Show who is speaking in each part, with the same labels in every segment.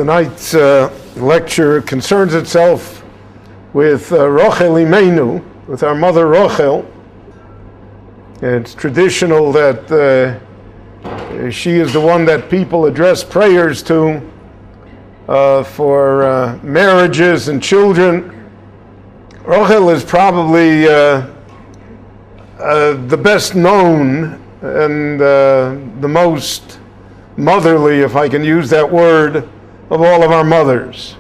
Speaker 1: Tonight's lecture concerns itself with Rochel Imeinu, with our mother Rochel. It's traditional that she is the one that people address prayers to for marriages and children. Rochel is probably the best known and the most motherly, if I can use that word, of all of our mothers.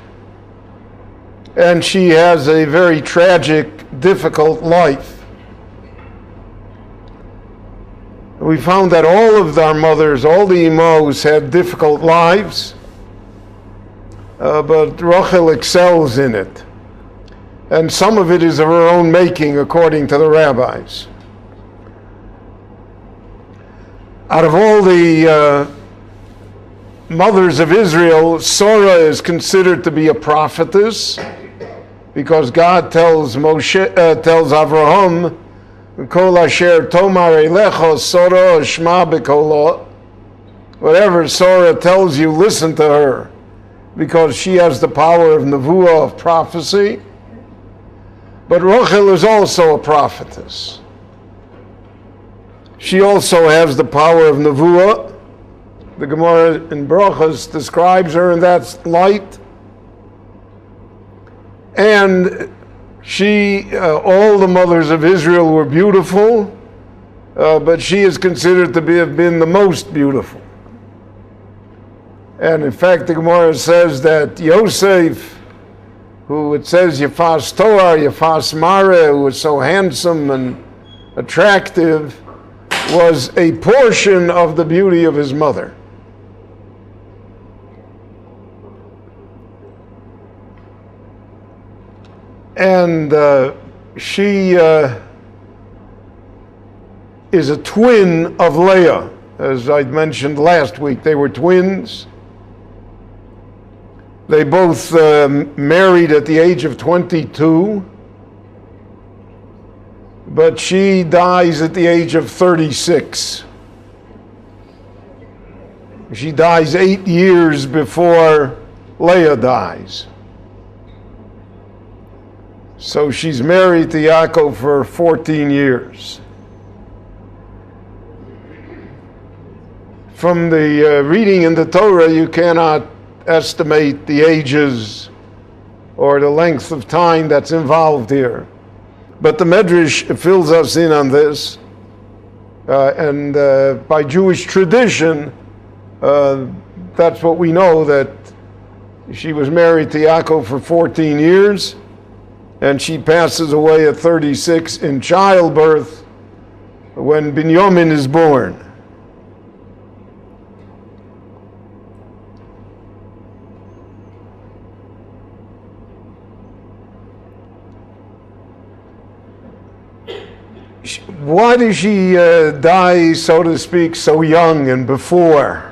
Speaker 1: And she has a very tragic, difficult life. We found that all of our mothers, all the Imos, had difficult lives, but Rochel excels in it. And some of it is of her own making, according to the rabbis. Out of all the mothers of Israel, Sarah is considered to be a prophetess, because God tells Avraham, "Kol asher tomar elecha Sarah shma b'kolo." Whatever Sarah tells you, listen to her, because she has the power of nevuah, of prophecy. But Rochel is also a prophetess. She also has the power of nevuah. The Gemara in Brachos describes her in that light. And all the mothers of Israel were beautiful, but she is considered to have been the most beautiful. And in fact, the Gemara says that Yosef, who it says Yafas Toar, Yafas Mare, who was so handsome and attractive, was a portion of the beauty of his mother. And she is a twin of Leah. As I mentioned last week, they were twins. They both married at the age of 22, but she dies at the age of 36. She dies 8 years before Leah dies. So she's married to Yaakov for 14 years. From the reading in the Torah, you cannot estimate the ages or the length of time that's involved here. But the Medrash fills us in on this. And by Jewish tradition, that's what we know, that she was married to Yaakov for 14 years. And she passes away at 36 in childbirth when Binyamin is born. Why did she die, so to speak, so young and before?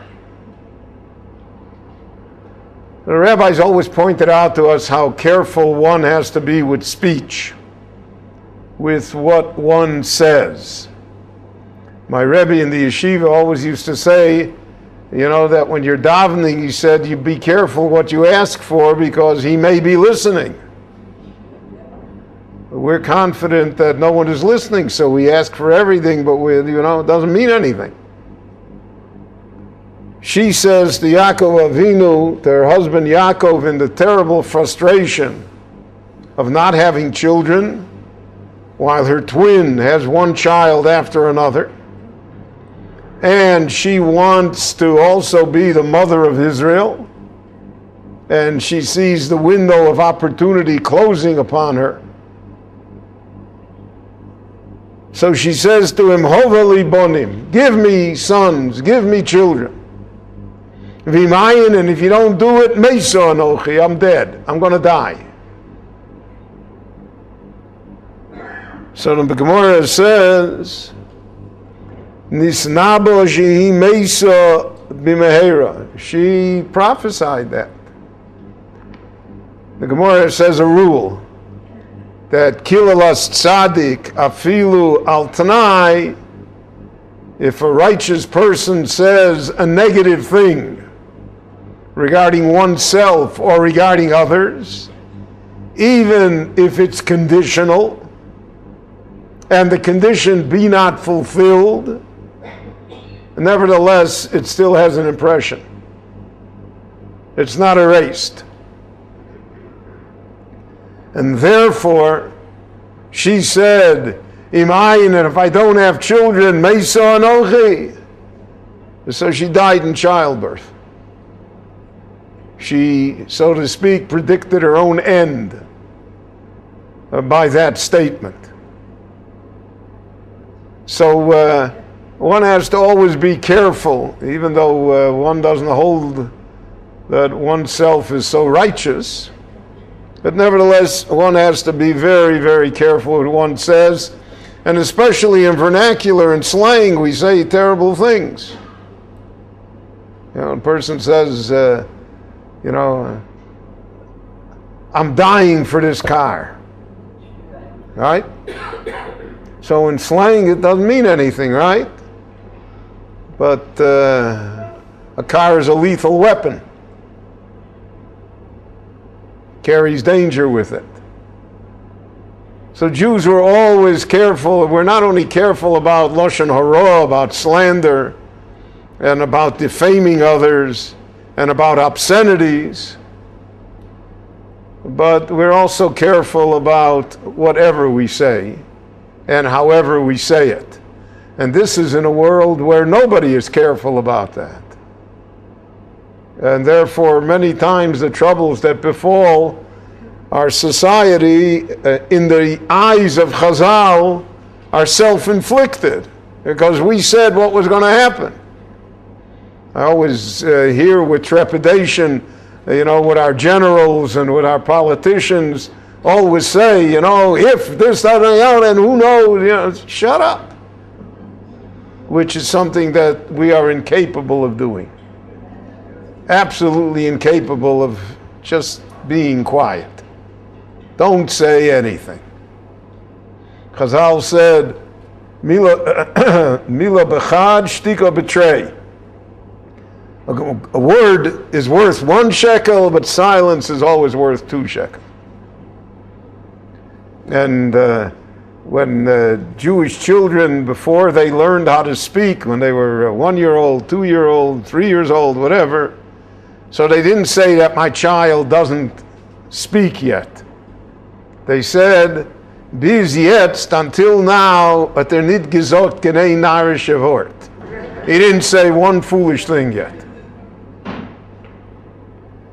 Speaker 1: The rabbis always pointed out to us how careful one has to be with speech, with what one says. My Rabbi in the yeshiva always used to say, that when you're davening, he said, you be careful what you ask for, because he may be listening. We're confident that no one is listening, so we ask for everything, but it doesn't mean anything. She says to Yaakov Avinu, to her husband Yaakov, in the terrible frustration of not having children, while her twin has one child after another, and she wants to also be the mother of Israel, and she sees the window of opportunity closing upon her. So she says to him, Hova li bonim, give me sons, give me children. V'mayin, and if you don't do it, Mesa Anochi, I'm dead, I'm going to die. So the Gemara says, Nisnabo shehi Mesa b'mehera. She prophesied that. The Gemara says a rule that kilalas tzaddik afilu al tanai, if a righteous person says a negative thing, regarding oneself or regarding others, even if it's conditional, and the condition be not fulfilled, nevertheless, it still has an impression. It's not erased. And therefore, she said, Imeinu, and if I don't have children, Meisa Anochi. So she died in childbirth. She, so to speak, predicted her own end by that statement. So one has to always be careful, even though one doesn't hold that oneself is so righteous. But nevertheless, one has to be very, very careful what one says. And especially in vernacular and slang, we say terrible things. You know, a person says, I'm dying for this car. Right? So in slang, it doesn't mean anything, right? But a car is a lethal weapon. Carries danger with it. So Jews were always careful. We're not only careful about lashon hara, about slander, and about defaming others, and about obscenities, but we're also careful about whatever we say, and however we say it. And this is in a world where nobody is careful about that. And therefore, many times the troubles that befall our society, in the eyes of Chazal, are self-inflicted, because we said what was going to happen. I always hear with trepidation, with our generals and with our politicians, always say, if this, that, and who knows, shut up. Which is something that we are incapable of doing. Absolutely incapable of just being quiet. Don't say anything. Chazal said, Mila bechad, shtika betray. A word is worth 1 shekel, but silence is always worth 2 shekels. And when Jewish children, before they learned how to speak, when they were 1-year-old, 2-year-old, 3 years old, whatever, so they didn't say that my child doesn't speak yet. They said, bis jetzt, until now, but er nicht gesagt, kein narische Wort. He didn't say one foolish thing yet.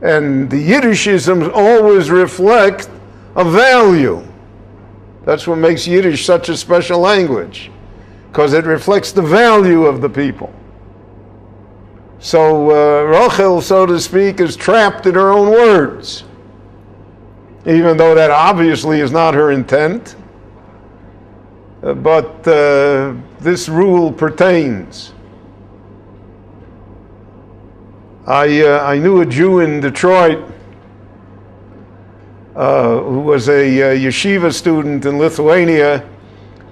Speaker 1: And the Yiddishisms always reflect a value. That's what makes Yiddish such a special language, because it reflects the value of the people. So Rachel, so to speak, is trapped in her own words, even though that obviously is not her intent. But this rule pertains. I knew a Jew in Detroit who was a yeshiva student in Lithuania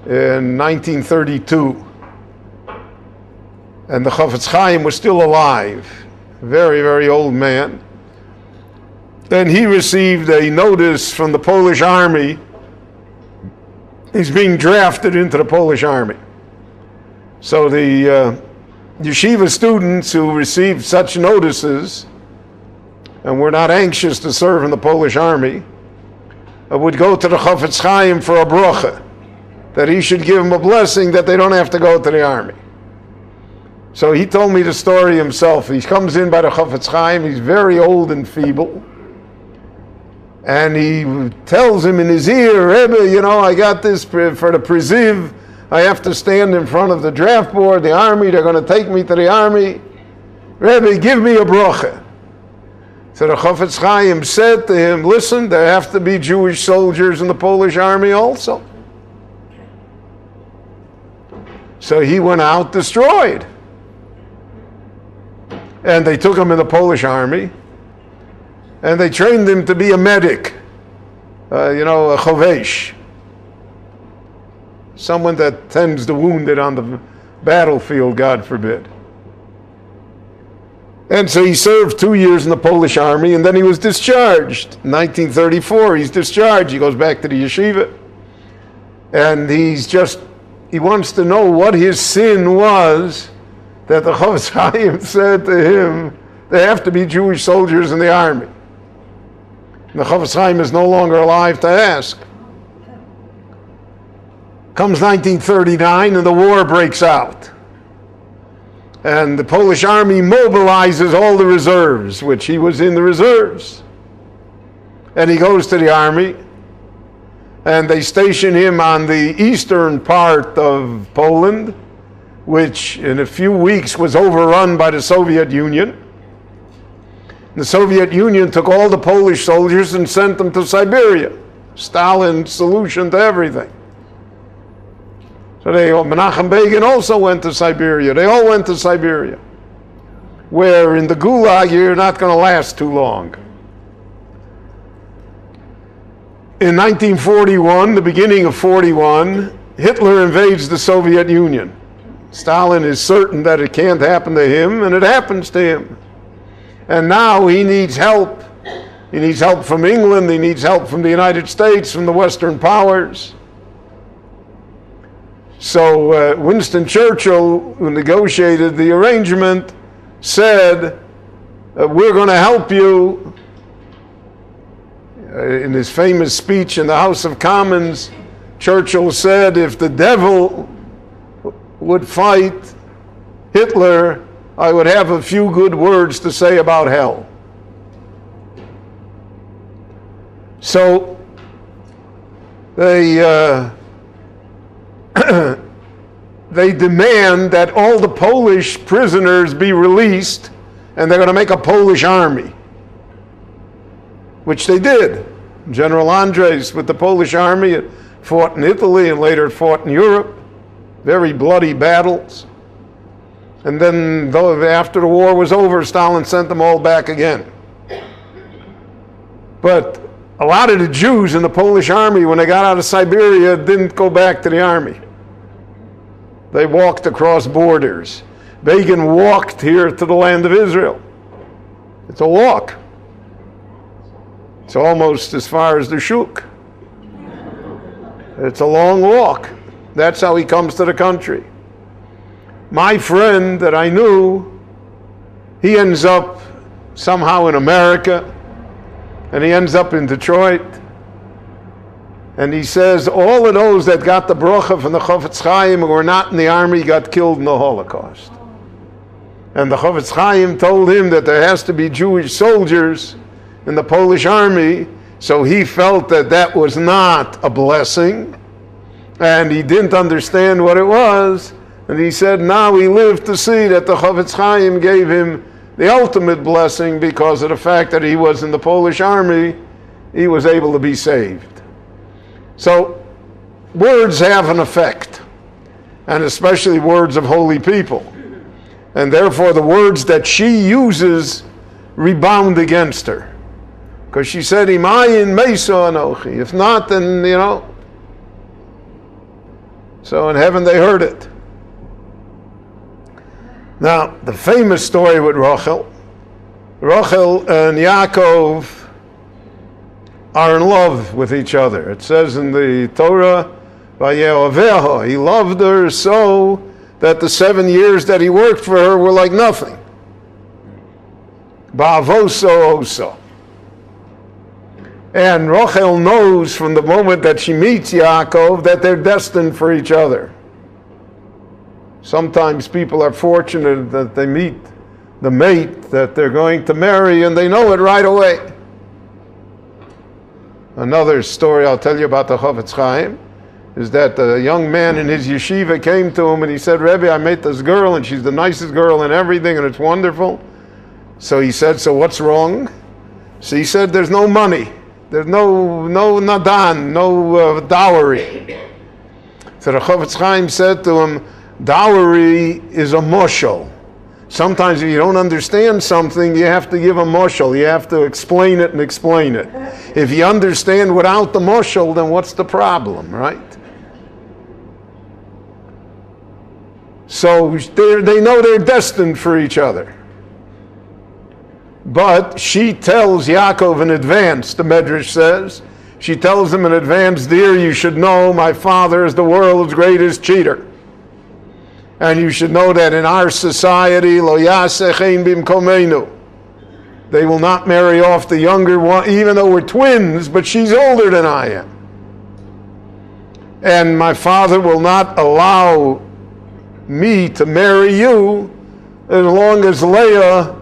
Speaker 1: in 1932. And the Chafetz Chaim was still alive, very, very old man. And he received a notice from the Polish army. He's being drafted into the Polish army. So the yeshiva students who received such notices and were not anxious to serve in the Polish army would go to the Chafetz Chaim for a bracha, that he should give them a blessing that they don't have to go to the army. So he told me the story himself. He comes in by the Chafetz Chaim, he's very old and feeble, and he tells him in his ear, Rebbe, I got this for the preziv, I have to stand in front of the draft board, the army, they're going to take me to the army. Rebbe, give me a bracha. So the Chafetz Chaim said to him, listen, there have to be Jewish soldiers in the Polish army also. So he went out destroyed. And they took him in the Polish army, and they trained him to be a medic, a chovesh, someone that tends the wounded on the battlefield, God forbid. And so he served 2 years in the Polish army, and then he was discharged. In 1934, he's discharged. He goes back to the yeshiva. And he wants to know what his sin was that the Chofetz Chaim said to him, there have to be Jewish soldiers in the army. And the Chofetz Chaim is no longer alive to ask. Comes 1939 and the war breaks out. And the Polish army mobilizes all the reserves, which he was in the reserves. And he goes to the army, and they station him on the eastern part of Poland, which in a few weeks was overrun by the Soviet Union. The Soviet Union took all the Polish soldiers and sent them to Siberia. Stalin's solution to everything. So Menachem Begin also went to Siberia. They all went to Siberia, where in the Gulag you're not going to last too long. In 1941, the beginning of 41, Hitler invades the Soviet Union. Stalin is certain that it can't happen to him, and it happens to him. And now he needs help. He needs help from England, he needs help from the United States, from the Western powers. So Winston Churchill, who negotiated the arrangement, said, we're going to help you. In his famous speech in the House of Commons, Churchill said, if the devil would fight Hitler, I would have a few good words to say about hell. So they demand that all the Polish prisoners be released, and they're going to make a Polish army, which they did. General Andres with the Polish army fought in Italy and later fought in Europe. Very bloody battles. And then after the war was over, Stalin sent them all back again. But a lot of the Jews in the Polish army, when they got out of Siberia, didn't go back to the army. They walked across borders. Begin walked here to the land of Israel. It's a walk. It's almost as far as the Shuk. It's a long walk. That's how he comes to the country. My friend that I knew, he ends up somehow in America, and he ends up in Detroit. And he says all of those that got the bracha from the Chofetz Chaim who were not in the army got killed in the Holocaust. And the Chofetz Chaim told him that there has to be Jewish soldiers in the Polish army, so he felt that that was not a blessing, and he didn't understand what it was, and he said now he lived to see that the Chofetz Chaim gave him the ultimate blessing because of the fact that he was in the Polish army, he was able to be saved. So words have an effect, and especially words of holy people, and therefore the words that she uses rebound against her. Because she said, Imeinu Mesa Anochi. If not, then, So in heaven they heard it. Now, the famous story with Rachel and Yaakov are in love with each other. It says in the Torah, Vayeoveha, he loved her so that the 7 years that he worked for her were like nothing. Ba'avoso oso. And Rachel knows from the moment that she meets Yaakov that they're destined for each other. Sometimes people are fortunate that they meet the mate that they're going to marry and they know it right away. Another story I'll tell you about the Chofetz Chaim is that a young man in his yeshiva came to him and he said, Rabbi, I met this girl and she's the nicest girl and everything and it's wonderful. So he said, so what's wrong? So he said, there's no money. There's no nadan, no dowry. So the Chofetz Chaim said to him, dowry is a moshel. Sometimes if you don't understand something, you have to give a moshel. You have to explain it and explain it. If you understand without the moshel, then what's the problem, right? So they know they're destined for each other. But she tells Yaakov in advance, the Medrash says, she tells him in advance, dear, you should know my father is the world's greatest cheater. And you should know that in our society, lo yasech ein bimkomeinu, they will not marry off the younger one, even though we're twins, but she's older than I am. And my father will not allow me to marry you as long as Leah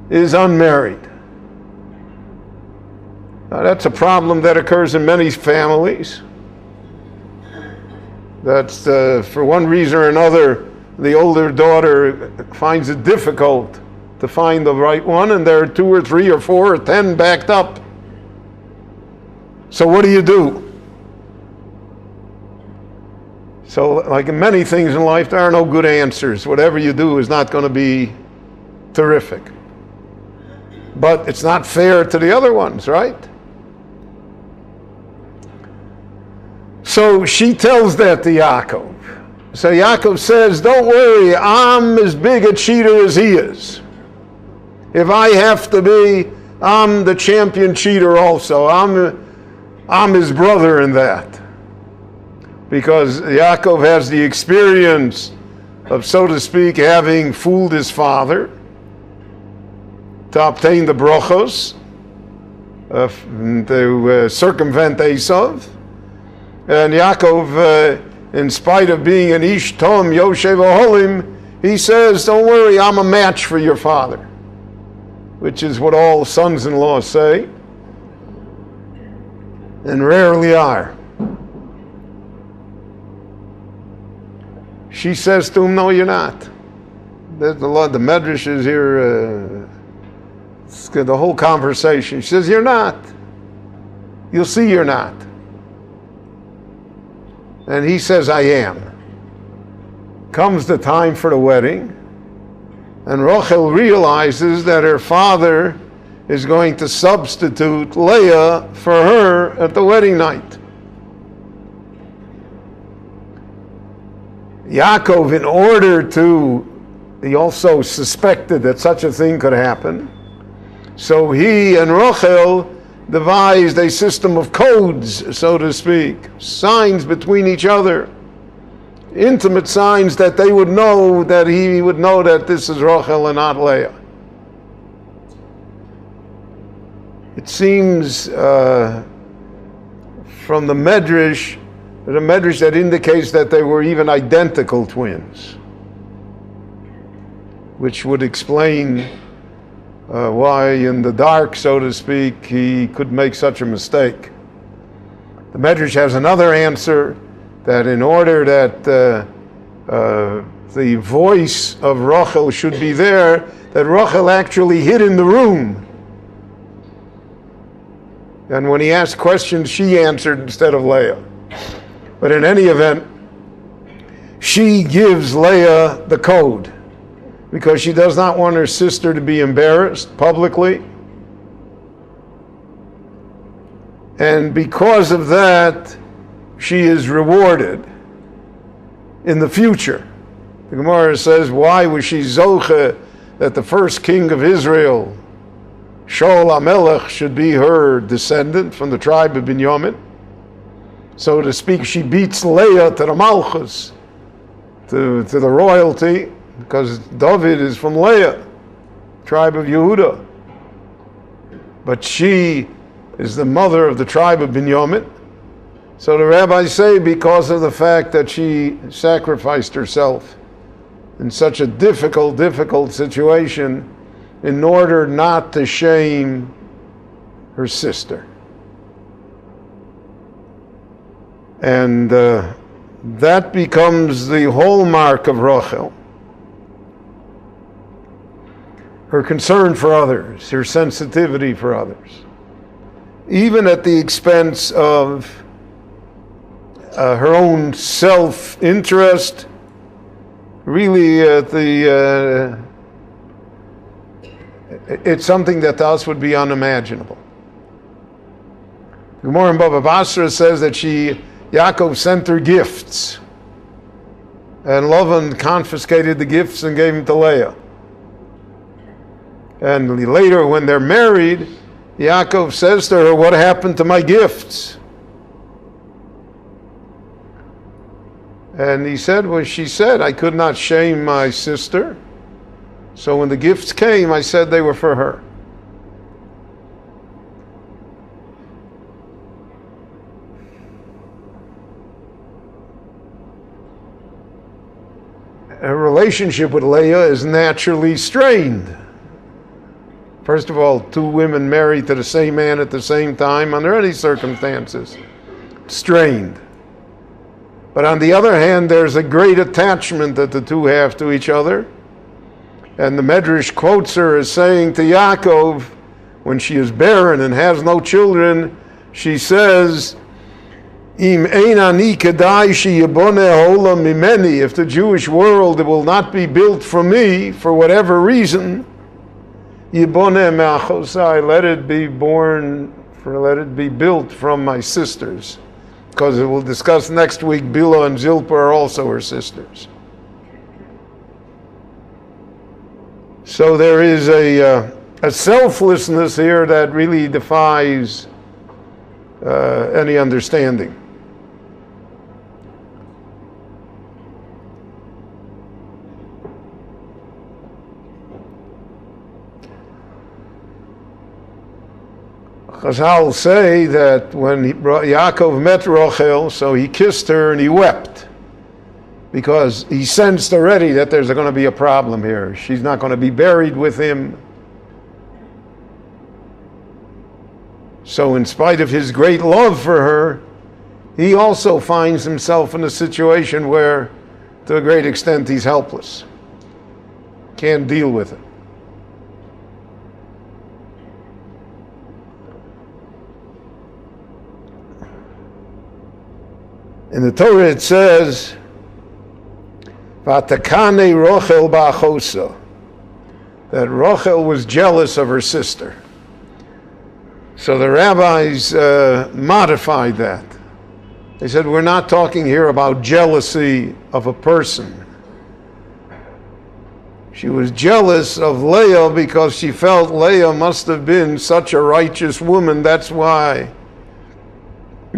Speaker 1: is unmarried. Now, that's a problem that occurs in many families. That's for one reason or another, the older daughter finds it difficult to find the right one, and there are 2 or 3 or 4 or 10 backed up. So what do you do? So, like in many things in life, there are no good answers. Whatever you do is not going to be terrific. But it's not fair to the other ones, right? So she tells that to Yaakov. So Yaakov says, don't worry, I'm as big a cheater as he is. If I have to be, I'm the champion cheater also. I'm his brother in that. Because Yaakov has the experience of, so to speak, having fooled his father to obtain the brachos, to circumvent Esav. And Yaakov, in spite of being an Ish Tom Yoshev Oholim, he says, don't worry, I'm a match for your father, which is what all sons-in-law say, and rarely are. She says to him, no, you're not. There's a lot, the Medrash is here, the whole conversation. She says, you're not. You'll see you're not. And he says, I am. Comes the time for the wedding, and Rachel realizes that her father is going to substitute Leah for her at the wedding night. Yaakov, in order to, he also suspected that such a thing could happen, so he and Rachel devised a system of codes, so to speak, signs between each other, intimate signs that they would know, that he would know that this is Rachel and not Leah. It seems from the Medrash that indicates that they were even identical twins, which would explain why in the dark, so to speak, he could make such a mistake. The Medrash has another answer, that in order that the voice of Rachel should be there, that Rachel actually hid in the room. And when he asked questions, she answered instead of Leah. But in any event, she gives Leah the code, because she does not want her sister to be embarrassed publicly. And because of that, she is rewarded in the future. The Gemara says, why was she zoche that the first king of Israel, Shaul HaMelech, should be her descendant from the tribe of Binyamin? So to speak, she beats Leah to the Malchus, to the royalty, because David is from Leah, tribe of Yehuda. But she is the mother of the tribe of Binyamin. So the rabbis say, because of the fact that she sacrificed herself in such a difficult situation in order not to shame her sister. And that becomes the hallmark of Rachel. Her concern for others, her sensitivity for others, even at the expense of her own self-interest. Really, it's something that to us would be unimaginable. The Gemara in Bava Basra says that Yaakov sent her gifts, and Lavan confiscated the gifts and gave them to Leah. And later when they're married, Yaakov says to her, what happened to my gifts? And he said, well, she said, I could not shame my sister. So when the gifts came, I said they were for her. A relationship with Leah is naturally strained. First of all, two women married to the same man at the same time, under any circumstances, strained. But on the other hand, there's a great attachment that the two have to each other. And the Medrash quotes her as saying to Yaakov, when she is barren and has no children, she says, Im ein ani kedai sheyiboneh olam mimeni. If the Jewish world will not be built for me, for whatever reason, yiboneh me'achosai, let it be built from my sisters. Because we'll discuss next week, Bila and Zilpah are also her sisters. So there is a selflessness here that really defies any understanding. Chazal say that when Yaakov met Rachel, so he kissed her and he wept, because he sensed already that there's going to be a problem here. She's not going to be buried with him. So in spite of his great love for her, he also finds himself in a situation where, to a great extent, he's helpless. Can't deal with it. In the Torah it says, "Vatakane Rochel ba'achosa," that Rochel was jealous of her sister. So the rabbis modified that. They said, we're not talking here about jealousy of a person. She was jealous of Leah because she felt Leah must have been such a righteous woman. That's why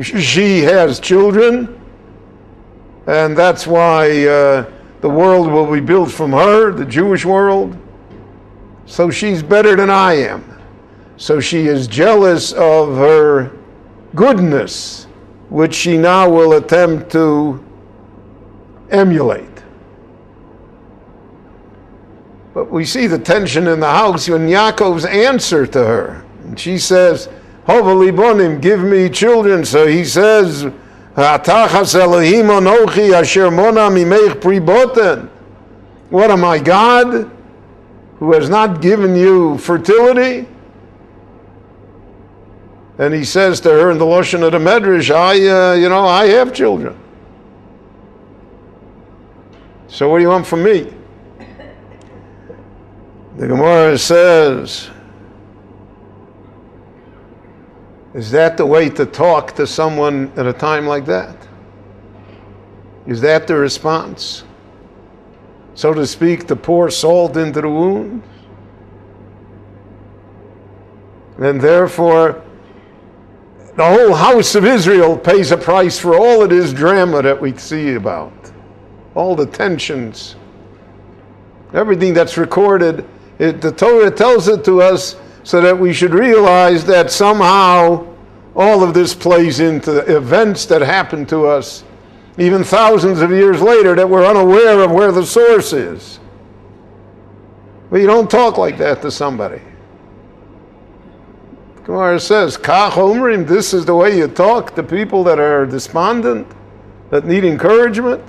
Speaker 1: she has children. And that's why the world will be built from her, the Jewish world. So she's better than I am. So she is jealous of her goodness, which she now will attempt to emulate. But we see the tension in the house when Yaakov's answer to her. And she says, Hova libonim, give me children. So he says, Ha'atachas Elohim onochi asher mona mimech priboten. What am I, God, who has not given you fertility? And he says to her in the Lashon of the Medrash, I have children. So what do you want from me? The Gemara says, is that the way to talk to someone at a time like that? Is that the response? So to speak, to pour salt into the wound? And therefore, the whole house of Israel pays a price for all of this drama that we see about. All the tensions. Everything that's recorded, the Torah tells it to us so that we should realize that somehow all of this plays into events that happen to us even thousands of years later that we're unaware of where the source is. But you don't talk like that to somebody. Gemara says, Kach Omrim, this is the way you talk to people that are despondent, that need encouragement.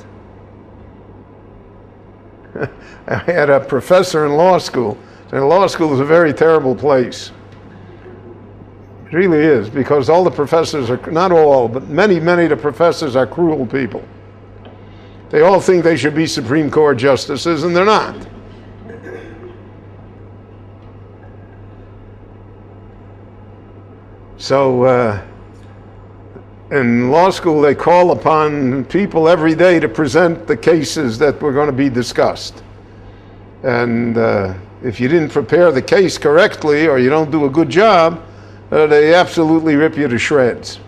Speaker 1: I had a professor in law school. And law school is a very terrible place. It really is, because all the professors are, not all, but many of the professors are cruel people. They all think they should be Supreme Court justices, and they're not. So in law school, they call upon people every day to present the cases that were going to be discussed. And if you didn't prepare the case correctly or you don't do a good job, they absolutely rip you to shreds.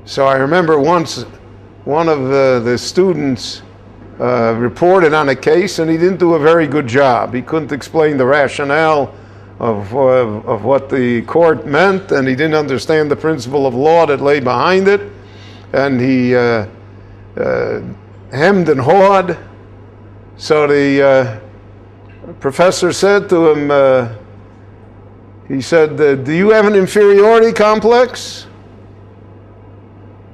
Speaker 1: So I remember once one of the students reported on a case, and he didn't do a very good job. He couldn't explain the rationale of what the court meant, and he didn't understand the principle of law that lay behind it, and he hemmed and hawed. So the professor said to him, he said, do you have an inferiority complex?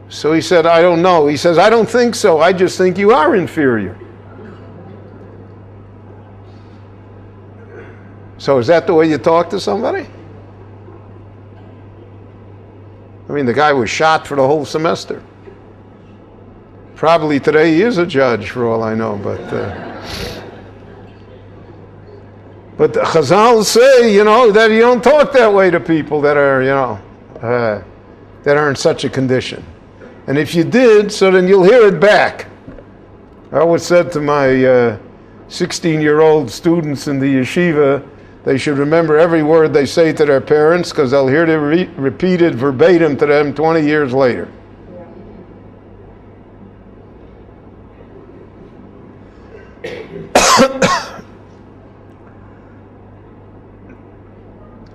Speaker 1: So he said, I don't know. He says, I don't think so. I just think you are inferior. So is that the way you talk to somebody? I mean, the guy was shot for the whole semester. Probably today he is a judge, for all I know, but the Chazal say, that you don't talk that way to people that are, that are in such a condition. And if you did, so then you'll hear it back. I always said to my 16-year-old students in the yeshiva, they should remember every word they say to their parents, because they'll hear it repeated verbatim to them 20 years later.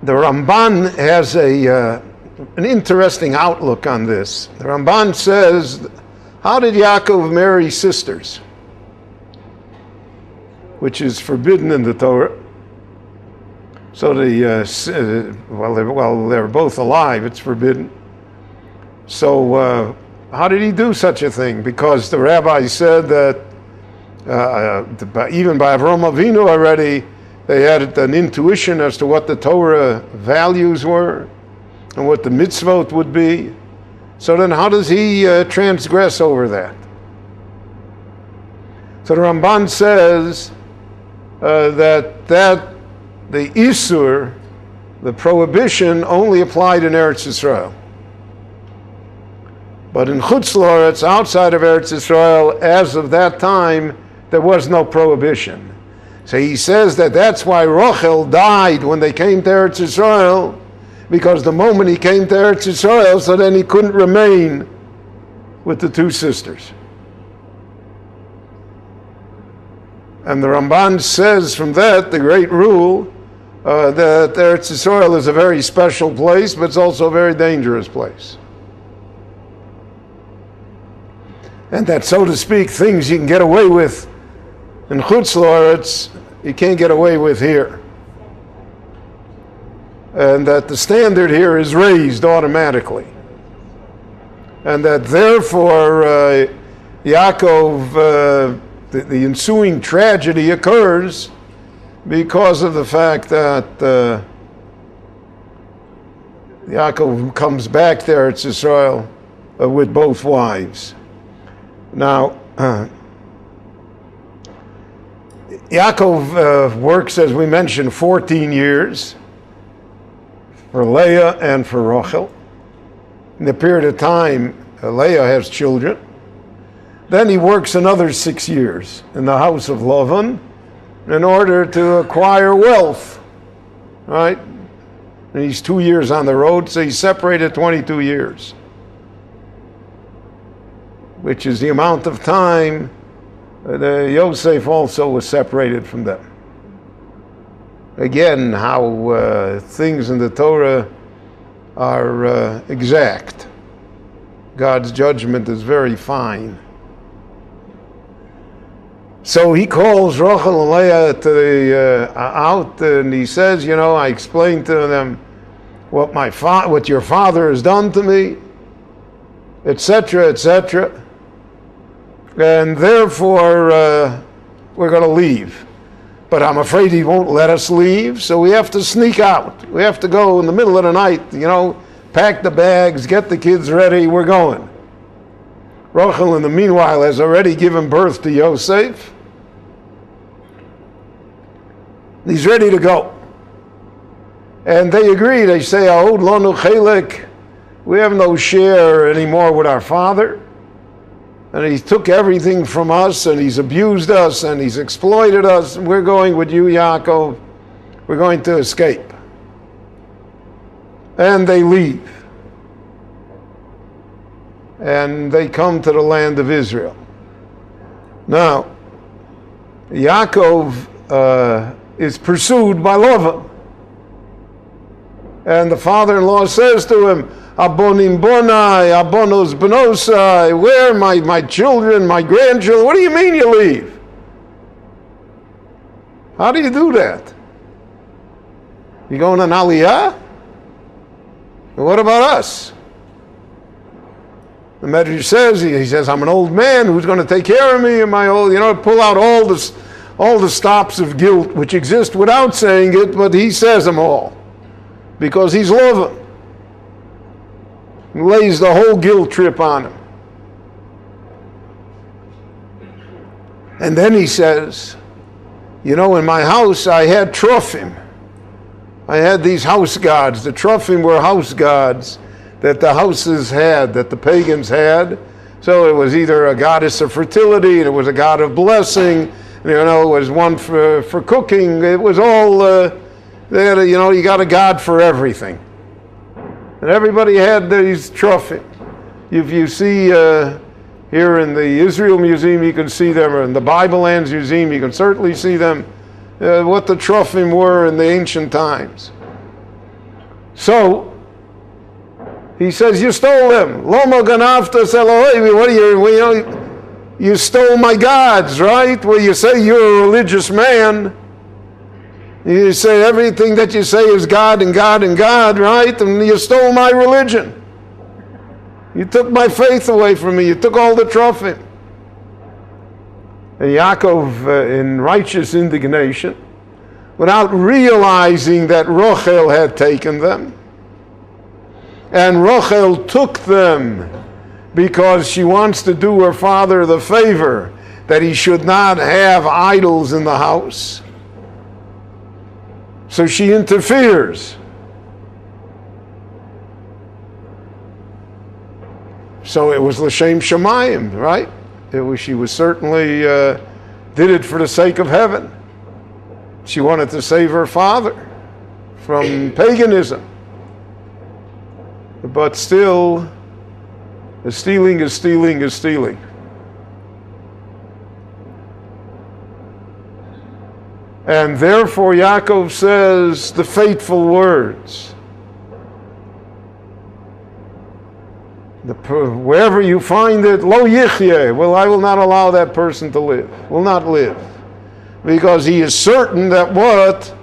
Speaker 1: The Ramban has an interesting outlook on this. The Ramban says, how did Yaakov marry sisters? Which is forbidden in the Torah. So while they're both alive, it's forbidden. So how did he do such a thing? Because the rabbi said that even by Avraham Avinu already, they had an intuition as to what the Torah values were and what the mitzvot would be. So then how does he transgress over that? So the Ramban says that the Isur, the prohibition, only applied in Eretz Yisrael. But in Chutz La'aretz, outside of Eretz Yisrael, as of that time, there was no prohibition. So he says that that's why Rochel died when they came to Eretz Yisrael, because the moment he came to Eretz Yisrael, so then he couldn't remain with the two sisters. And the Ramban says from that, the great rule, that Eretz Yisrael is a very special place, but it's also a very dangerous place. And that, so to speak, things you can get away with in Chutz La'aretz, you can't get away with here. And that the standard here is raised automatically. And that therefore, Yaakov, the ensuing tragedy occurs because of the fact that Yaakov comes back there to Israel with both wives. Now, Yaakov works, as we mentioned, 14 years for Leah and for Rachel. In the period of time, Leah has children. Then he works another 6 years in the house of Lavan in order to acquire wealth, right? And he's 2 years on the road, so he's separated 22 years, which is the amount of time Yosef also was separated from them. Again, how things in the Torah are exact. God's judgment is very fine. So he calls Rachel and Leah out, and he says, I explained to them what your father has done to me, etc., etc., and therefore we're going to leave. But I'm afraid he won't let us leave, so we have to sneak out. We have to go in the middle of the night, pack the bags, get the kids ready, we're going. Rachel, in the meanwhile, has already given birth to Yosef. He's ready to go. And they agree. They say, Ahod lanu chelek, we have no share anymore with our father. and he took everything from us, and he's abused us, and he's exploited us. We're going with you, Yaakov. We're going to escape. And they leave. And they come to the land of Israel. Now, Yaakov is pursued by Lavan. And the father-in-law says to him, Abonim bonai, abonos benosai, where my children, my grandchildren? What do you mean you leave? How do you do that? You going on Aliyah? And what about us? The Medrash says, he says, I'm an old man, who's going to take care of me? Am I old? Pull out all the stops of guilt which exist without saying it, but he says them all. Because he's Lavan. He lays the whole guilt trip on him. And then he says, in my house I had trophim. I had these house gods. The trophim were house gods that the houses had, that the pagans had. So it was either a goddess of fertility, and it was a god of blessing, it was one for cooking. It was all, they had you got a god for everything. And everybody had these trophim. If you see here in the Israel Museum, you can see them, or in the Bible Lands Museum, you can certainly see them, what the trophim were in the ancient times. So, he says, you stole them. Lomo ganavtas Elohim. What are you stole my gods, right? Well, you say you're a religious man. You say everything that you say is God and God and God, right? And you stole my religion. You took my faith away from me. You took all the trophim. And Yaakov, in righteous indignation, without realizing that Rachel had taken them, and Rachel took them because she wants to do her father the favor that he should not have idols in the house. So she interferes. So it was l'shem shamayim, right? She was certainly did it for the sake of heaven. She wanted to save her father from paganism. But still, stealing is stealing is stealing. And therefore Yaakov says the fateful words. Wherever you find it, lo yichyeh, well, I will not allow that person to live, will not live. Because he is certain that what?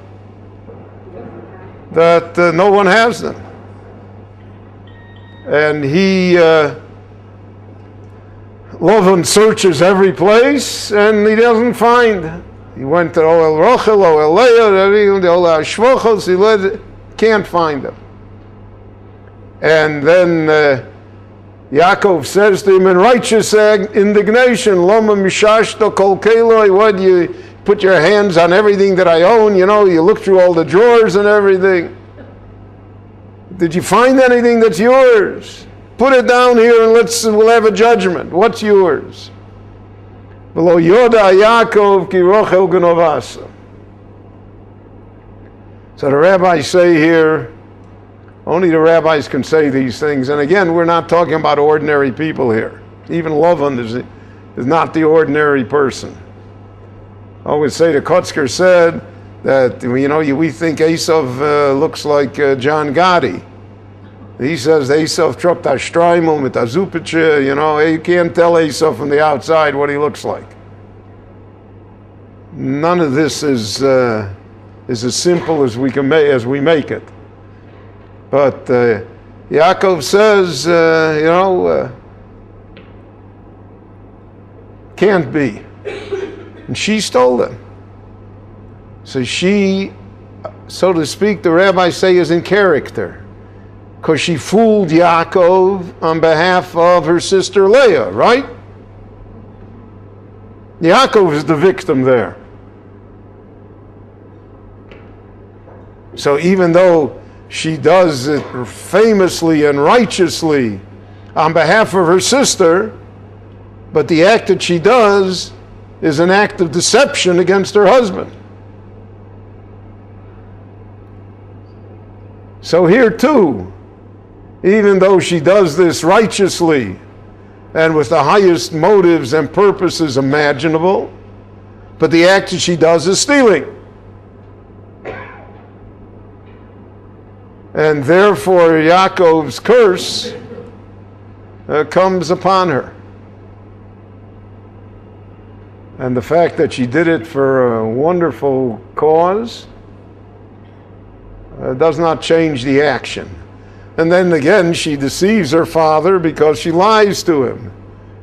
Speaker 1: That no one has them. And he, Lavan searches every place, and he doesn't find. He went to Oel Rachel, Oel Leah, the Oel Shvochos, he can't find them. And then Yaakov says to him in righteous indignation, Loma mishashto kol keloi, what, you put your hands on everything that I own, you look through all the drawers and everything. Did you find anything that's yours? Put it down here and we'll have a judgment. What's yours? Below Yoda Yaakov ki Rochel genovasa. So the rabbis say here, only the rabbis can say these things. And again, we're not talking about ordinary people here. Even Lavan is not the ordinary person. I always say the Kotzker said that, we think Esav looks like John Gotti. He says Esav trucked a streimel with a zupiche, you can't tell Esav from the outside what he looks like. None of this is as simple as we make it. But Yaakov says, can't be. And she stole them. So she, so to speak, the rabbis say is in character. Because she fooled Yaakov on behalf of her sister Leah, right? Yaakov is the victim there. So even though she does it famously and righteously on behalf of her sister, But the act that she does is an act of deception against her husband. So here too, even though she does this righteously and with the highest motives and purposes imaginable, but the act that she does is stealing. And therefore Yaakov's curse comes upon her. And the fact that she did it for a wonderful cause does not change the action. And then again, she deceives her father because she lies to him.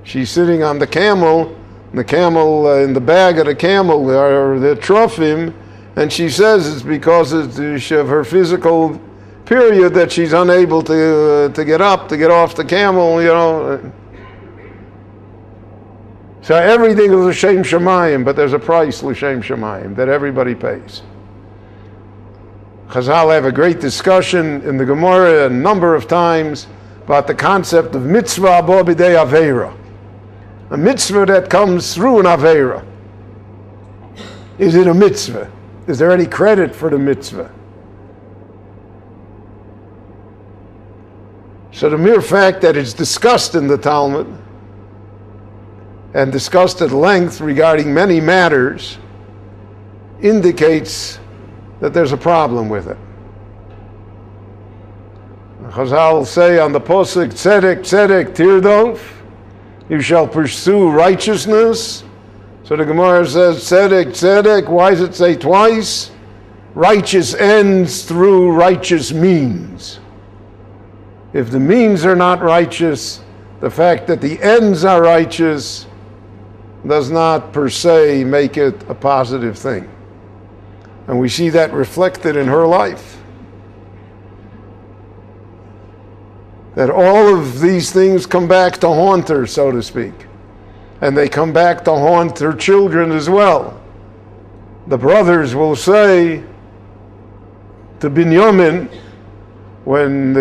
Speaker 1: She's sitting on the camel, in the bag of the camel are the trophim, and she says it's because of her physical period that she's unable to get off the camel, So everything is l'shem shamayim, but there's a price l'shem shamayim that everybody pays. Chazal have a great discussion in the Gemara a number of times about the concept of mitzvah bo b'dei aveira. A mitzvah that comes through an aveira. Is it a mitzvah? Is there any credit for the mitzvah? So the mere fact that it's discussed in the Talmud and discussed at length regarding many matters indicates that there's a problem with it. Chazal say on the posuk, tzedek, tzedek, tirdof, you shall pursue righteousness. So the Gemara says, tzedek, tzedek, why does it say twice? Righteous ends through righteous means. If the means are not righteous, the fact that the ends are righteous does not per se make it a positive thing. And we see that reflected in her life. That all of these things come back to haunt her, so to speak. And they come back to haunt her children as well. The brothers will say to Binyamin, when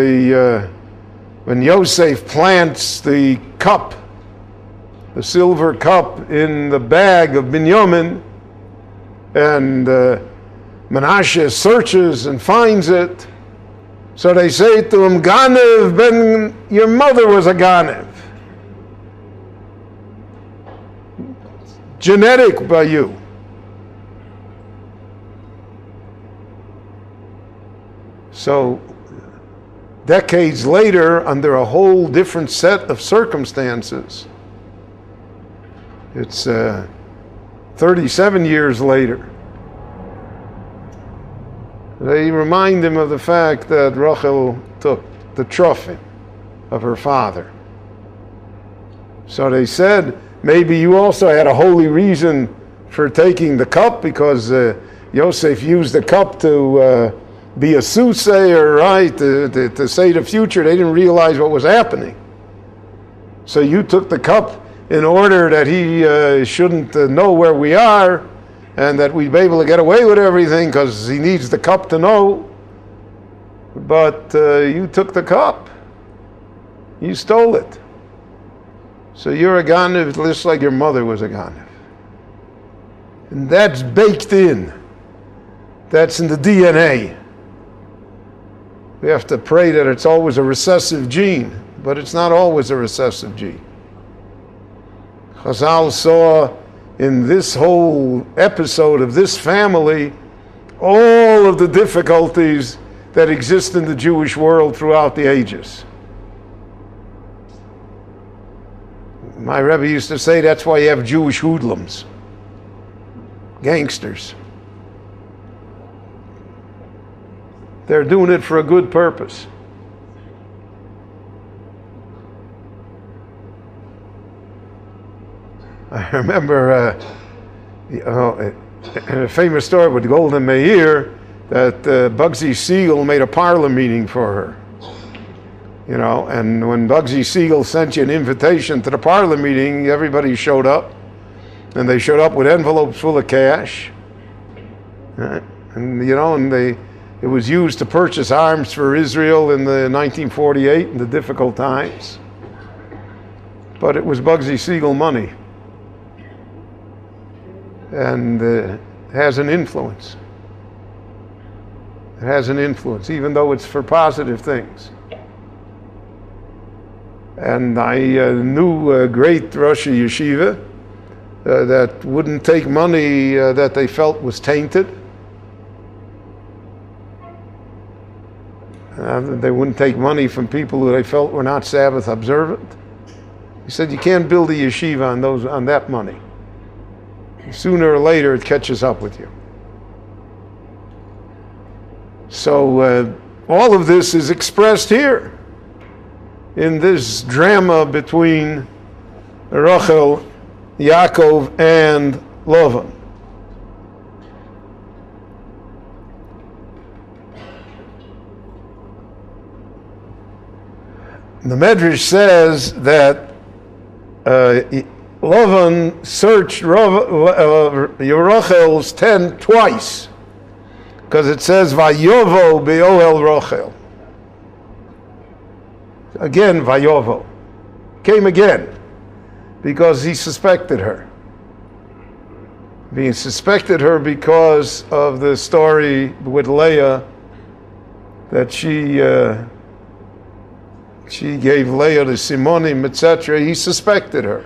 Speaker 1: Yosef plants the cup, the silver cup in the bag of Binyamin, and Menashe searches and finds it, so they say to him, Ganev ben, your mother was a Ganev. Genetic by you. So, decades later, under a whole different set of circumstances, it's 37 years later, they remind him of the fact that Rachel took the trophy of her father. So they said, maybe you also had a holy reason for taking the cup, because Yosef used the cup to be a soothsayer, right? To say the future. They didn't realize what was happening. So you took the cup in order that he shouldn't know where we are, and that we'd be able to get away with everything because he needs the cup to know. But you took the cup. You stole it. So you're a Ganev just like your mother was a Ganev. And that's baked in. That's in the DNA. We have to pray that it's always a recessive gene, but it's not always a recessive gene. Chazal saw in this whole episode of this family all of the difficulties that exist in the Jewish world throughout the ages. My Rabbi used to say that's why you have Jewish hoodlums, gangsters. They're doing it for a good purpose. I remember a famous story with Golden Meir that Bugsy Siegel made a parlor meeting for her. You know, and when Bugsy Siegel sent you an invitation to the parlor meeting, everybody showed up, and they showed up with envelopes full of cash. And you know, it was used to purchase arms for Israel in the 1948 in the difficult times. but it was Bugsy Siegel money. And it has an influence. It has an influence, even though it's for positive things. And I knew a great Rosh Yeshiva that wouldn't take money that they felt was tainted. They wouldn't take money from people who they felt were not Sabbath observant. He said, you can't build a yeshiva on that money. Sooner or later, it catches up with you. So all of this is expressed here in this drama between Rachel, Yaakov, and Lavan. The Medrash says that Lavan searched Rachel's tent twice, because it says Vayovo be'ohel Rachel. Again, Vayovo. Came again, because he suspected her. He suspected her because of the story with Leah, that she gave Leah to Simonim, etc. He suspected her.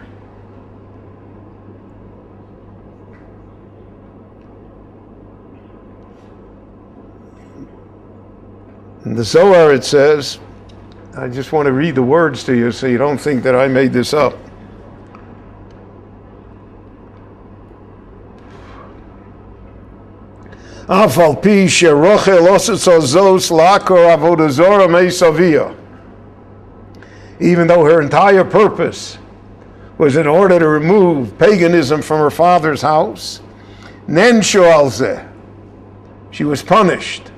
Speaker 1: In the Zohar it says, I just want to read the words to you so you don't think that I made this up. Afal pi sherochel osets ozos lakor avodah zora meisavia. Even though her entire purpose was in order to remove paganism from her father's house, nenshu al zeh, she was punished.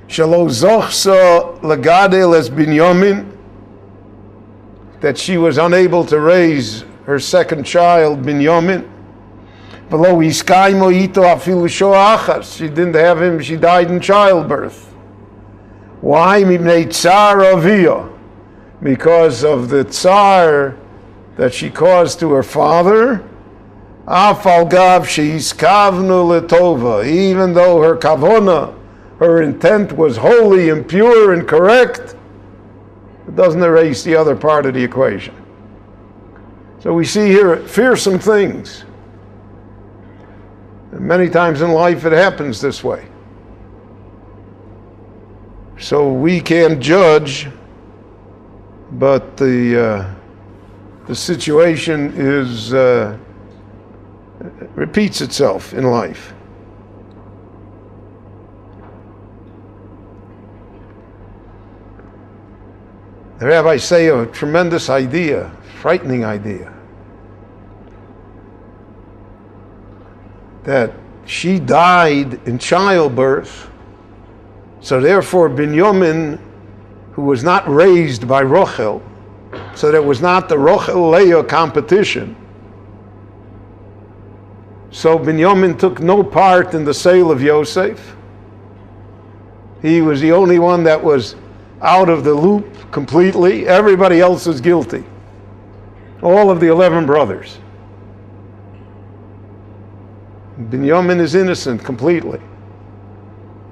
Speaker 1: Shelo zochsa lagadel es binyamin, that she was unable to raise her second child, Binyamin. Below iskaimo ito afilu shoachas, she didn't have him, she died in childbirth. Why? Mipnei tsar aviyah, because of the tsar that she caused to her father. Afal gav sheiskavnu letova, even though her kavona, her intent was holy and pure and correct, it doesn't erase the other part of the equation. So we see here fearsome things. And many times in life it happens this way. So we can't judge, but the situation is repeats itself in life. The rabbis say a tremendous idea, frightening idea, that she died in childbirth, so therefore Binyamin, who was not raised by Rachel, so there was not the Rachel-Leah competition, so Binyamin took no part in the sale of Yosef. He was the only one that was out of the loop completely. Everybody else is guilty. All of the 11 brothers. Binyamin is innocent completely.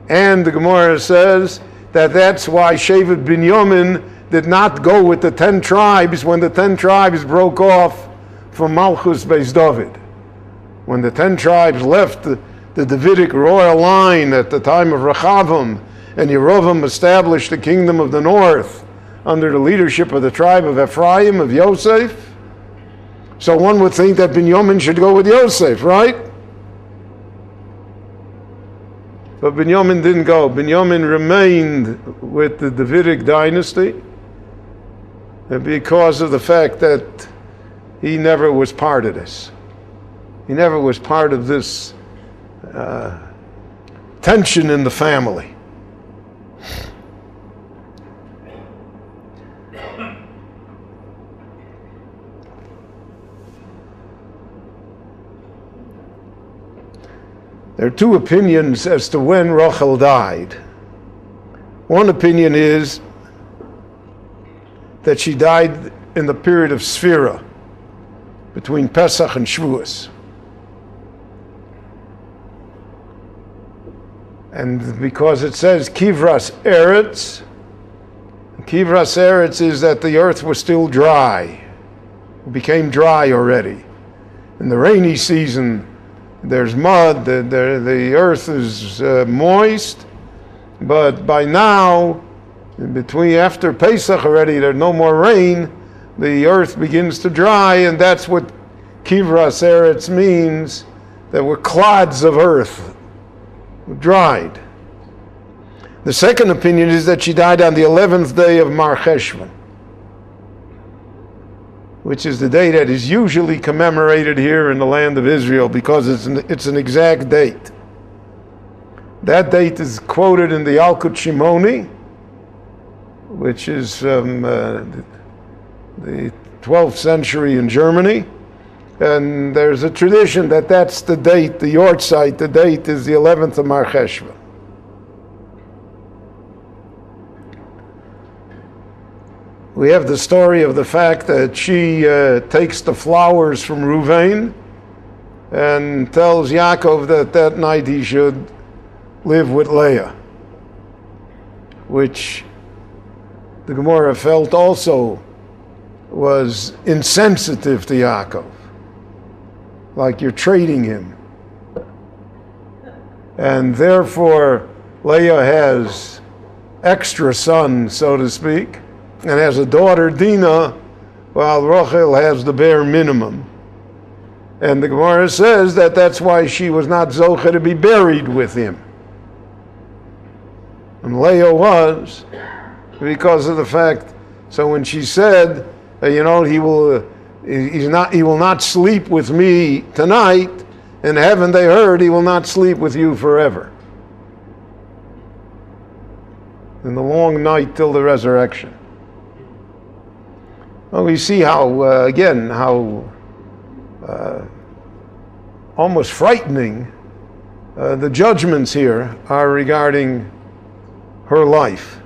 Speaker 1: And the Gemara says that that's why Shevet Binyamin did not go with the 10 tribes when the 10 tribes broke off from Malchus Beis David. When the 10 tribes left the Davidic royal line at the time of Rechavam, and Yerovam established the kingdom of the north under the leadership of the tribe of Ephraim, of Yosef. So one would think that Binyamin should go with Yosef, right? But Binyamin didn't go. Binyamin remained with the Davidic dynasty because of the fact that he never was part of this. He never was part of this tension in the family. There are two opinions as to when Rachel died. One opinion is that she died in the period of Sfira, between Pesach and Shavuos. And because it says Kivras Eretz is that the earth was still dry. It became dry already. In the rainy season, there's mud, the earth is moist, but by now, after Pesach already, there's no more rain, the earth begins to dry, and that's what Kivras Eretz means. There were clods of earth, dried. The second opinion is that she died on the 11th day of Mar Cheshvan, which is the day that is usually commemorated here in the land of Israel because it's an exact date. That date is quoted in the Yalkut Shimoni, which is the 12th century in Germany. And there's a tradition that that's the date, the Yortzeit, the date is the 11th of Mar Cheshvan. We have the story of the fact that she takes the flowers from Ruvain and tells Yaakov that night he should live with Leah, which the Gemara felt also was insensitive to Yaakov, like you're trading him. And therefore Leah has extra sons, so to speak, and has a daughter, Dinah, while Rachel has the bare minimum. And the Gemara says that that's why she was not zoche to be buried with him. And Leah was, because of the fact, so when she said, he will not sleep with me tonight, in heaven they heard, he will not sleep with you forever. In the long night till the resurrection. Well, we see how almost frightening the judgments here are regarding her life.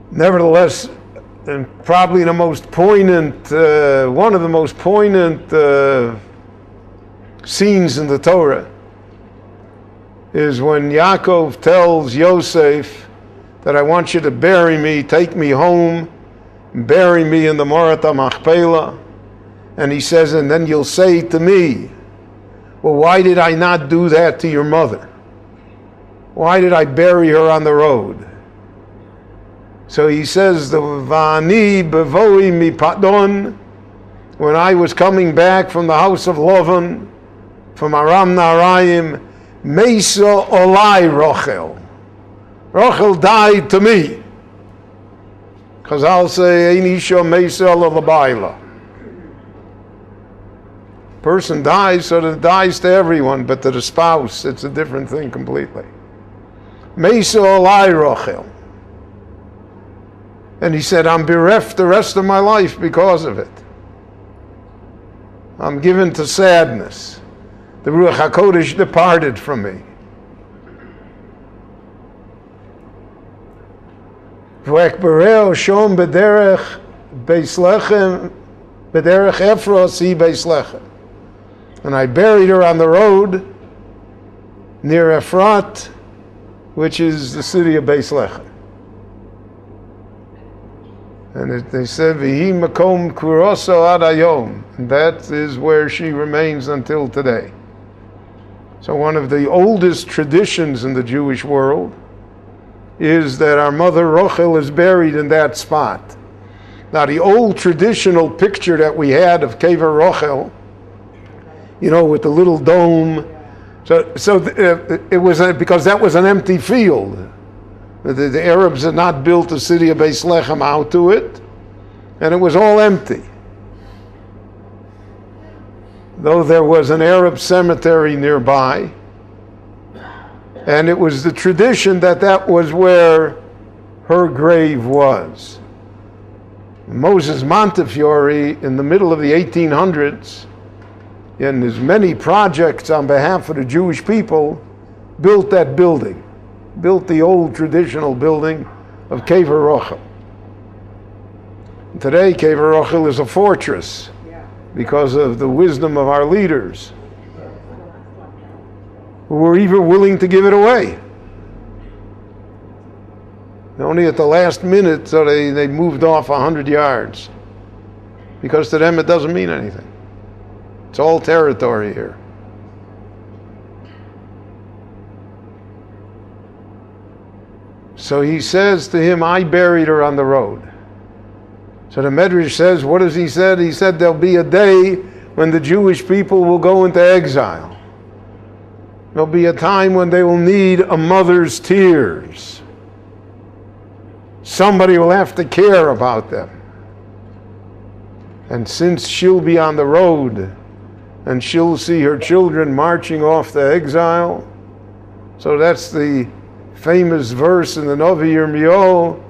Speaker 1: Nevertheless, and probably the most poignant, one of the most poignant scenes in the Torah is when Yaakov tells Yosef that I want you to bury me, take me home, bury me in the Morat HaMachpelah. And he says, and then you'll say to me, well, why did I not do that to your mother? Why did I bury her on the road? So he says, the Vani bevoi mipadon, when I was coming back from the house of Lavan, from Aram Naharaim, Mesa Olai Rachel. Rachel died to me. Because I'll say, Ein Isha Mesa L'Labayla. Person dies, so that it dies to everyone, but to the spouse, it's a different thing completely. Mesa Olai Rachel. And he said, I'm bereft the rest of my life because of it. I'm given to sadness. The Ruach HaKodesh departed from me. Berel shom bederech beis lechem, bederech Efros hi beis lechem. And I buried her on the road near Efrat, which is the city of Beis Lechem. And they said, V'hi makom kuroso ad hayom. And that is where she remains until today. So one of the oldest traditions in the Jewish world is that our mother Rachel is buried in that spot. Now the old traditional picture that we had of Kever Rachel, with the little dome, it was because that was an empty field. The Arabs had not built the city of Beis Lechem out to it, and it was all empty. Though there was an Arab cemetery nearby, and it was the tradition that was where her grave was. Moses Montefiore, in the middle of the 1800s, in his many projects on behalf of the Jewish people, built that building, built the old traditional building of Kever Rachel. Today, Kever Rochel is a fortress because of the wisdom of our leaders, who were even willing to give it away. Only at the last minute, so they moved off 100 yards. Because to them it doesn't mean anything. It's all territory here. So he says to him, I buried her on the road. So the Medrash says, what does he say? He said there'll be a day when the Jewish people will go into exile. There'll be a time when they will need a mother's tears. Somebody will have to care about them. And since she'll be on the road and she'll see her children marching off to exile, so that's the famous verse in the Novi Yirmiyahu,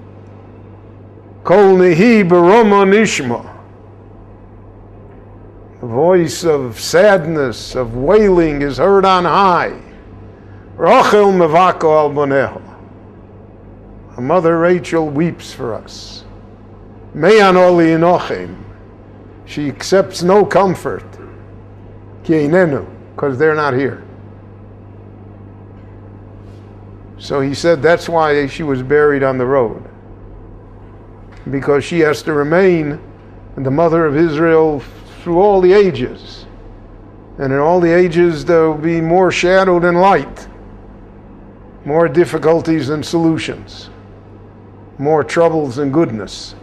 Speaker 1: Kol Nehi Baroma Nishma. The voice of sadness, of wailing is heard on high. Rachel Mevako al Boneho. Mother Rachel weeps for us. Me'an Oli Inochem. She accepts no comfort. Ki Einenu, because they're not here. So he said that's why she was buried on the road. Because she has to remain the mother of Israel through all the ages. And in all the ages there will be more shadow than light. More difficulties than solutions. More troubles than goodness.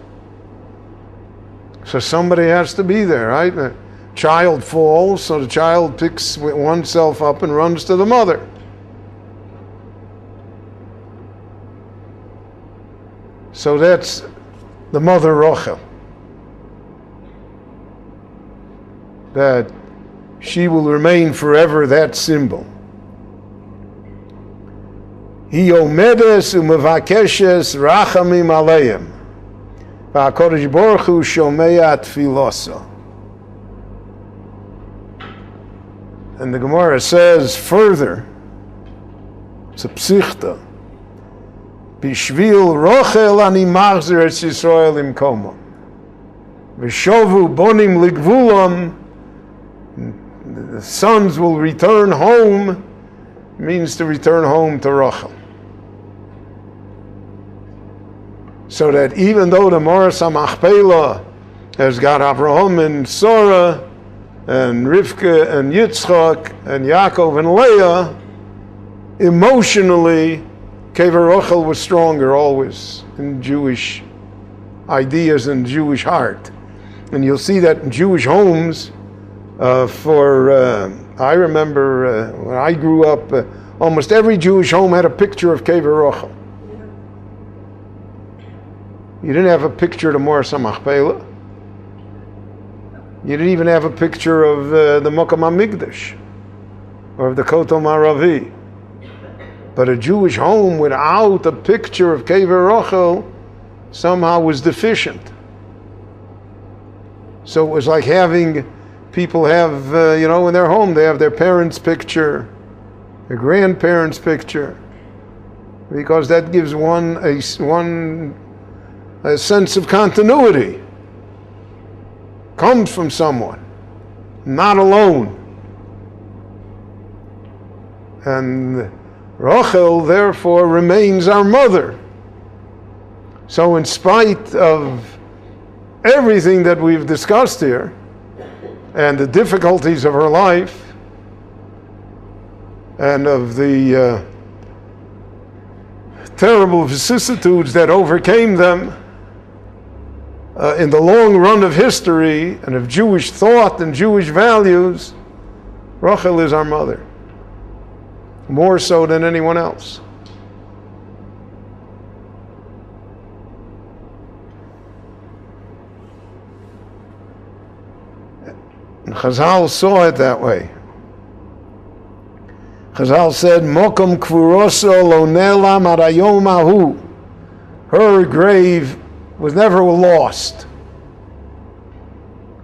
Speaker 1: So somebody has to be there, right? The child falls, so the child picks oneself up and runs to the mother. So that's the mother Rachel. That she will remain forever that symbol. Hi omedes umevakeshes rachamim aleim. VaHaKadosh Baruch Hu shomea tfilosa. And the Gemara says further, it's a psichta, Bishvil Rochel ani machzer es Yisrael imkomo. V'shovu bonim ligvulam. The sons will return home, means to return home to Rachel. So that even though the Moras HaMachpelah has got Avraham and Sarah and Rivka and Yitzchak and Yaakov and Leah, emotionally, Kever Rachel was stronger always in Jewish ideas and Jewish heart. And you'll see that in Jewish homes, I remember when I grew up, almost every Jewish home had a picture of Kever Rachel. You didn't have a picture of the Moras HaMachpelah. You didn't even have a picture of the Mokom HaMikdash or of the Kotel Maravi. But a Jewish home without a picture of Kever Rachel somehow was deficient. So it was like having people have, in their home, they have their parents' picture, their grandparents' picture, because that gives one a sense of continuity. Comes from someone, not alone. And Rachel, therefore, remains our mother. So in spite of everything that we've discussed here, and the difficulties of her life, and of the terrible vicissitudes that overcame them, in the long run of history and of Jewish thought and Jewish values, Rachel is our mother. More so than anyone else. And Chazal saw it that way. Chazal said, Mokom kvuroso lo nelam ad hayom hahu. Her grave was never lost.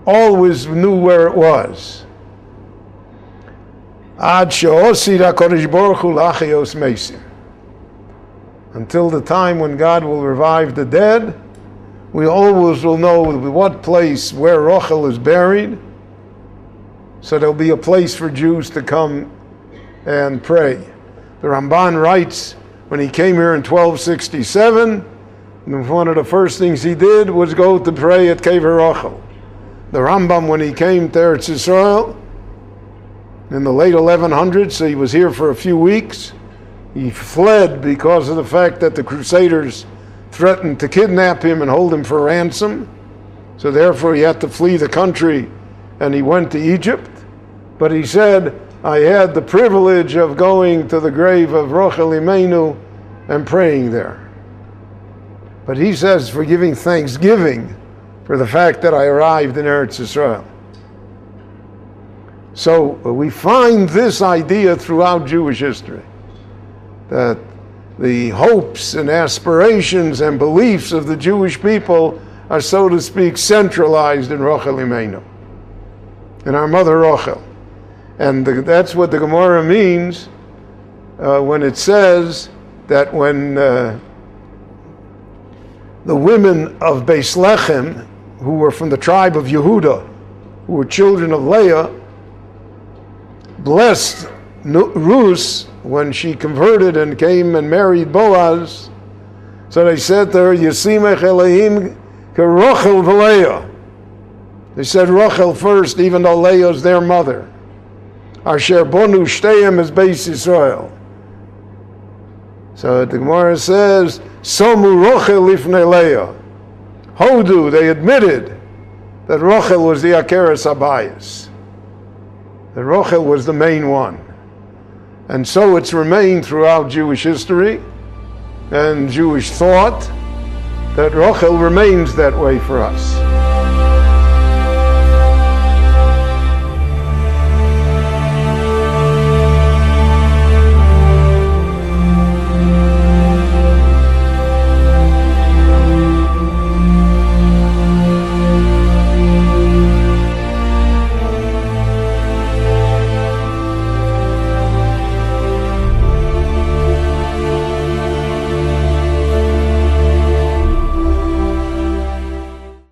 Speaker 1: Always knew where it was. Ad she'osid HaKadosh Baruch Hu lachayos meisim. Until the time when God will revive the dead, we always will know what place where Rachel is buried. So there'll be a place for Jews to come and pray. The Ramban writes, when he came here in 1267, one of the first things he did was go to pray at Kever Rachel. The Rambam, when he came to Eretz Yisrael in the late 1100s, so he was here for a few weeks. He fled because of the fact that the Crusaders threatened to kidnap him and hold him for ransom. So therefore he had to flee the country, and he went to Egypt. But he said, I had the privilege of going to the grave of Rachel Imeinu and praying there. But he says, for giving thanksgiving for the fact that I arrived in Eretz Yisrael. So we find this idea throughout Jewish history, that the hopes and aspirations and beliefs of the Jewish people are, so to speak, centralized in Rachel Imeinu, in our mother Rachel. And that's what the Gemara means when it says that when the women of Beis Lechem, who were from the tribe of Yehuda, who were children of Leah, blessed Rus when she converted and came and married Boaz. So they said to her, Yesimech Elohim keRachel v'Leah. They said Rachel first, even though Leah is their mother. Asher bonu shteihem as Beis Yisrael. So the Gemara says, Somu Rachel lifnei Leah. Hodu, they admitted that Rachel was the Akeres Habayis. That Rachel was the main one. And so it's remained throughout Jewish history and Jewish thought that Rachel remains that way for us.